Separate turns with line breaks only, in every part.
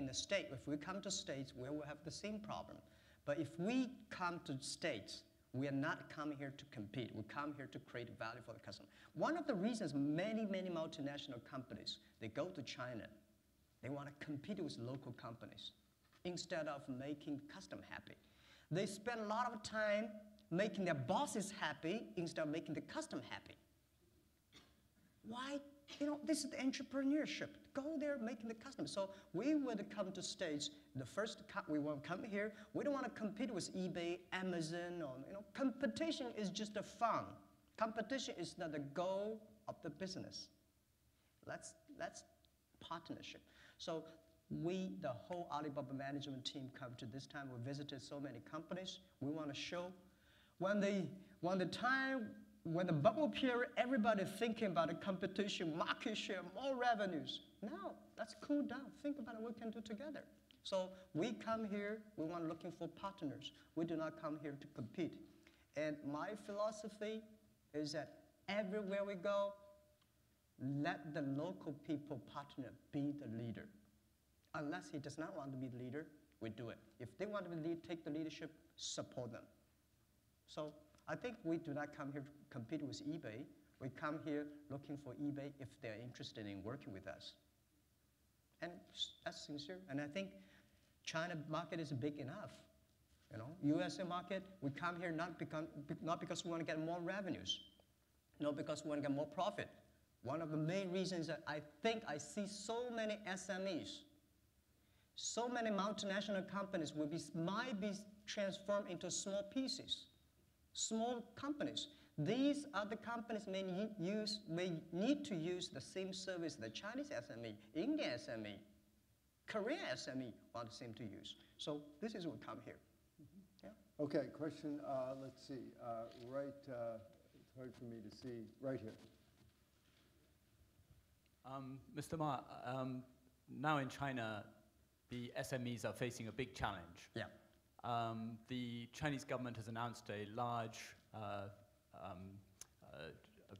the States, if we come to States, we will have the same problem. But if we come to States, we are not coming here to compete. We come here to create value for the customer. One of the reasons many multinational companies, they go to China, they want to compete with local companies instead of making customer happy. They spend a lot of time making their bosses happy instead of making the customer happy. Why? You know, this is the entrepreneurship. Go there, making the customer. So we would come to States. The first we want to come here. We don't want to compete with eBay, Amazon, or competition is just a fun. Competition is not the goal of the business. Let's partnership. So we, the whole Alibaba management team, come to this time. We visited so many companies. We want to show when the bubble period, everybody thinking about the competition, market share, more revenues. No, let's cool down. Think about what we can do together. So we come here, we want looking for partners. We do not come here to compete. And my philosophy is that everywhere we go, let the local people partner be the leader. Unless he does not want to be the leader, we do it. If they want to take the leadership, support them. So I think we do not come here to compete with eBay. We come here looking for eBay if they're interested in working with us. And that's sincere. And I think China market is big enough. USA market, we come here not because we want to get more revenues, not because we want to get more profit. One of the main reasons that I think I see so many SMEs, so many multinational companies might be transformed into small pieces. Small companies. These are the companies may need to use the same service the Chinese SME, Indian SME, Korean SME want the same to use. So this is what come here. Yeah.
Okay, question, let's see, it's hard for me to see, right here.
Mr. Ma, now in China, the SMEs are facing a big challenge.
Yeah.
The Chinese government has announced a large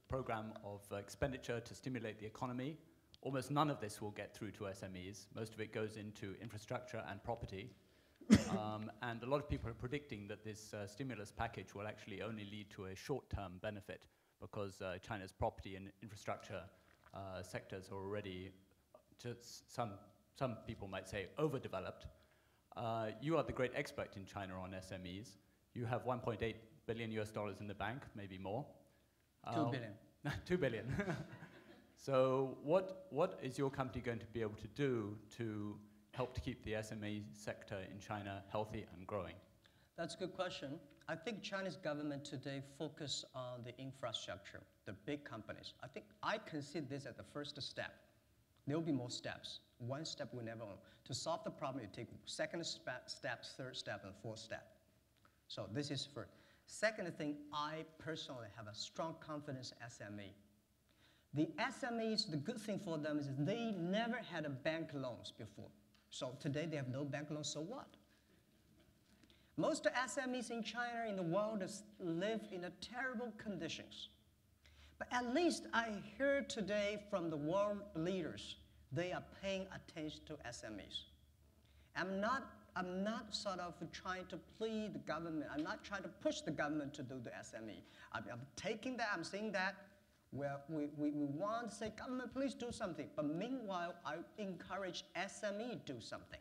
program of expenditure to stimulate the economy. Almost none of this will get through to SMEs. Most of it goes into infrastructure and property. And a lot of people are predicting that this stimulus package will actually only lead to a short-term benefit because China's property and infrastructure sectors are already, some people might say, overdeveloped. You are the great expert in China on SMEs. You have $1.8 billion in the bank, maybe more.
2 billion.
2 billion. So what is your company going to be able to do to help to keep the SME sector in China healthy and growing?
That's a good question. I think Chinese government today focus on the infrastructure, the big companies. I think I consider this as the first step. There will be more steps. One step we never own. To solve the problem, you take second step, third step, and fourth step. So this is first. Second thing, I personally have a strong confidence in SME. The SMEs, the good thing for them is they never had a bank loans before. So today they have no bank loans, so what? Most SMEs in China, in the world, live in terrible conditions. But at least I heard today from the world leaders, they are paying attention to SMEs. I'm not sort of trying to plead the government. I'm not trying to push the government to do the SME. I'm taking that, I'm saying that where we want to say, government, please do something. But meanwhile, I encourage SME to do something.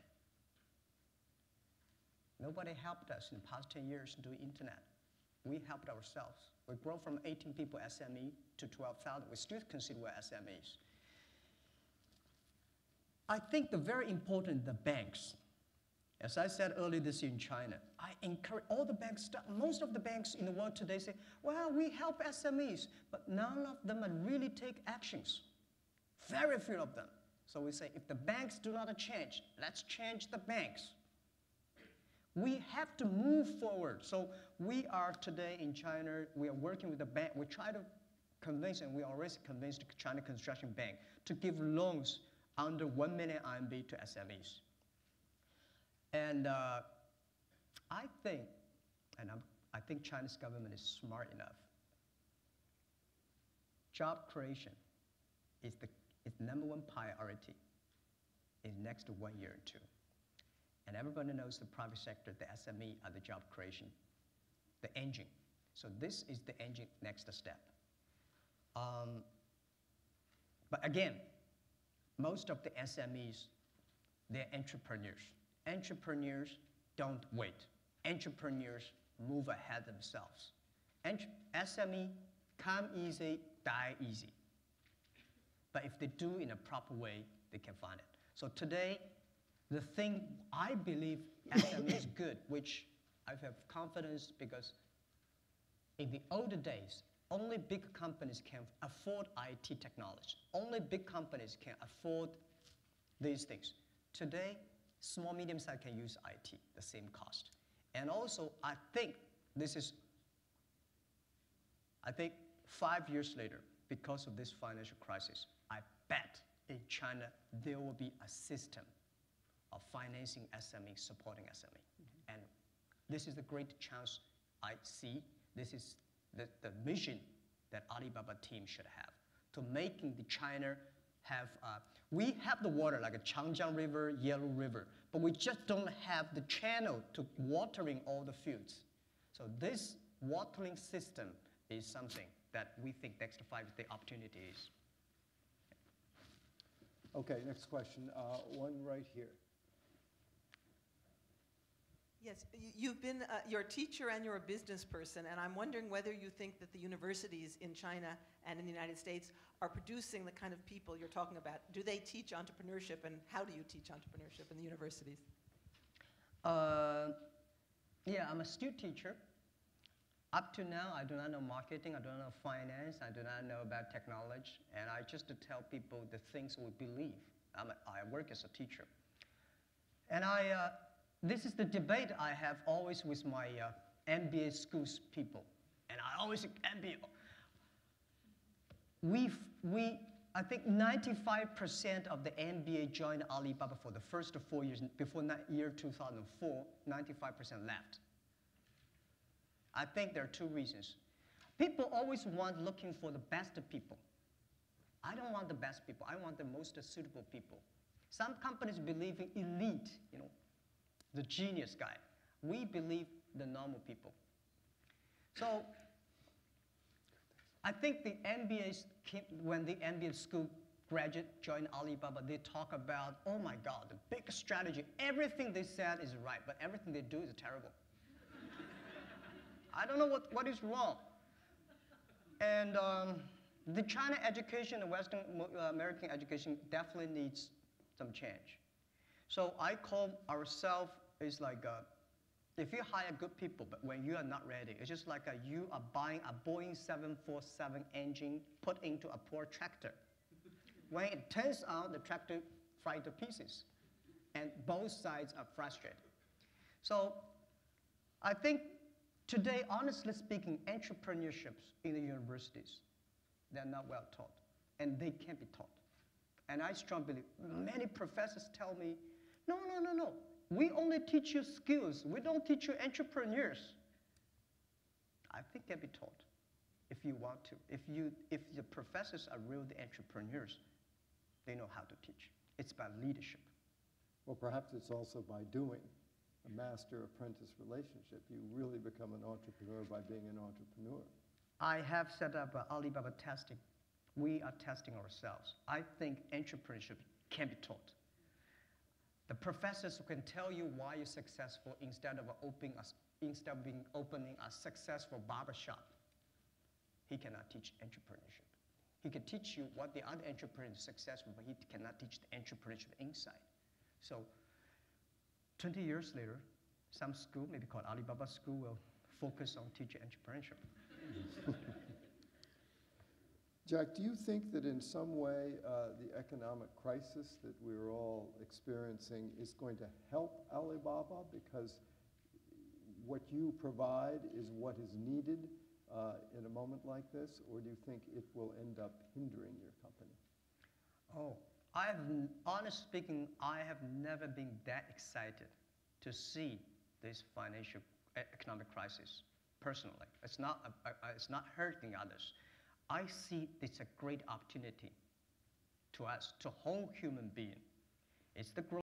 Nobody helped us in the past 10 years to do internet. We helped ourselves. We grew from 18 people SME to 12,000. We still consider we're SMEs. I think the very important, the banks. As I said earlier this year in China, I encourage all the banks, most of the banks in the world today say, well, we help SMEs, but none of them really take actions. Very few of them. So we say, if the banks do not change, let's change the banks. We have to move forward. So we are today in China, we are working with the bank. We try to convince, and we already convinced the China Construction Bank to give loans under 1 million RMB to SMEs. And I think Chinese government is smart enough. Job creation is the #1 priority in the next 1 year or two. And everybody knows the private sector, the SME are the job creation, the engine. So this is the engine next step. But again, most of the SMEs, they're entrepreneurs. Entrepreneurs don't wait. Entrepreneurs move ahead themselves. SME come easy, die easy. But if they do in a proper way, they can find it. So today, the thing I believe SME is good, which I have confidence because in the older days, only big companies can afford IT technology. Only big companies can afford these things. Today, small, medium size can use IT, the same cost. And also, I think 5 years later, because of this financial crisis, I bet in China there will be a system of financing SME, supporting SME. And this is the great chance I see. This is the mission that Alibaba team should have to making the China have, we have the water like a Changjiang River, Yellow River, but we just don't have the channel to watering all the fields. So this watering system is something that we think next 5 years the opportunity is.
Okay, next question. One right here.
Yes, you've been, you're a teacher and you're a business person, and I'm wondering whether you think that the universities in China and in the United States are producing the kind of people you're talking about. Do they teach entrepreneurship, and how do you teach entrepreneurship in the universities?
Yeah, I'm a student teacher. Up to now, I do not know marketing, I do not know finance, I do not know about technology, and I just tell people the things we believe. I work as a teacher. And this is the debate I have always with my MBA schools people. And I always say, MBA, I think 95% of the MBA joined Alibaba for the first 4 years. Before year 2004, 95% left. I think there are 2 reasons. People always want looking for the best people. I don't want the best people. I want the most suitable people. Some companies believe in elite, the genius guy. We believe the normal people. So I think the MBAs, when the MBA school graduate join Alibaba, they talk about, oh my God, the big strategy. Everything they said is right, but everything they do is terrible. I don't know what is wrong. And the China education and Western American education definitely needs some change. So I call ourselves is like if you hire good people, but when you are not ready, it's just like you are buying a Boeing 747 engine put into a poor tractor. When it turns out, the tractor flies to pieces, and both sides are frustrated. So I think today, honestly speaking, entrepreneurships in the universities, they're not well taught, and they can't be taught. And I strongly believe, many professors tell me, no. We only teach you skills. We don't teach you entrepreneurs. I think they'll be taught if you want to. If the professors are really the entrepreneurs, they know how to teach. It's about leadership.
Well, perhaps it's also by doing a master-apprentice relationship. You really become an entrepreneur by being an entrepreneur.
I have set up Alibaba testing. We are testing ourselves. I think entrepreneurship can be taught. The professors can tell you why you're successful instead of opening a successful barbershop. He cannot teach entrepreneurship. He can teach you what the other entrepreneur is successful, but he cannot teach the entrepreneurship inside. So 20 years later, some school, maybe called Alibaba School, will focus on teaching entrepreneurship.
Jack, do you think that in some way the economic crisis that we're all experiencing is going to help Alibaba because what you provide is what is needed in a moment like this, or do you think it will end up hindering your company?
Oh, honestly speaking, I have never been that excited to see this financial economic crisis personally. It's not hurting others. I see it's a great opportunity to us, to whole human being. It's the growth.